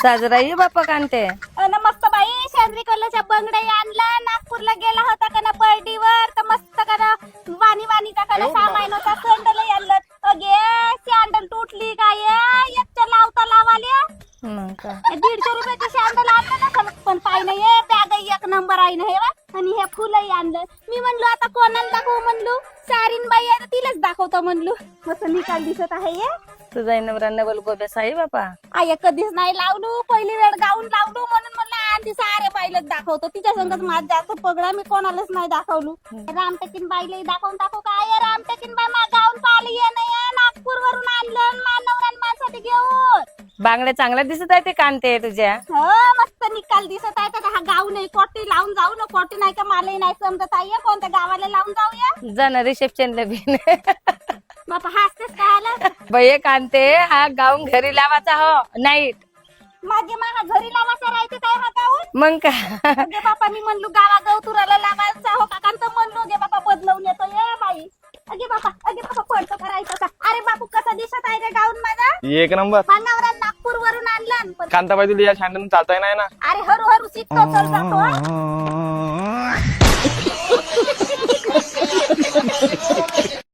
साजरा ये बापा कांते. अन मस्त बाई शेंद्री कलरच्या बंगड्या आणला. नागपूरला गेला होता का ना बर्डीवर तर मस्त का ना वाणी वाणीचा का ना सामान होता. सँडल आणलं. अगे सँडल तुटली काय एकच्या लावता लावाल्या. मग का 150 रुपयाची सँडल आणलं ना पण पाय नाही बॅग एक नंबर आहे ना हे बा. आणि हे फुलंही आणलं. मी म्हणलो आता कोणाला दाखवू म्हणलो. सारीन बाई आहे तर तिलाच दाखवतो म्हणलो. मस्त निकाल दिसत आहे हे. तुझा नवरा नवल गोब्यास आहे बापा. आय कधीच नाही लावलो. पहिली वेळ गाऊन लावलो म्हणून म्हणलं आधी सारे बाईलाच दाखवतो. तिच्या संगत माझ जास्त पगडा मी कोणालाच नाही दाखवलो. रामटेकीन बाईलाही दाखवून दाखव काय रामटेकीन बाई मा गाऊन पाहिली ये नाही नागपूर वरून आणलं मानवरान माझ्यासाठी घेऊन. बांगड्या चांगल्या दिसत आहे ते कांते तुझ्या. हो मस्त निकाल दिसत आहे. तर हा गाऊन नाही कोटी लावून जाऊ ना. कोटी नाही का मलाही नाही समजत आहे. कोणत्या गावाला लावून जाऊया जा ना रिसेप्शनला बिन. बापा हसतेस काय आला बाई कांते हा गाऊन घरी लावायचा हो नाही. माझे माझ्या घरी लावायचा राहायचे काय हा गाऊन. मग का गे बापा मी म्हणलो गावा गवतुराला लावायचा हो का तर म्हणलो गे बापा बदलवून येतो ये बाई. अगे बापा पडतो करायचं का. अरे बापू कसा दिसत आहे रे गाऊन माझा. एक नंबर. मानवरा नागपूर वरून आणलं पण कांताबाई तुला या शांडन चालताय नाही ना. अरे हळू हळू शिकतो चल जातो.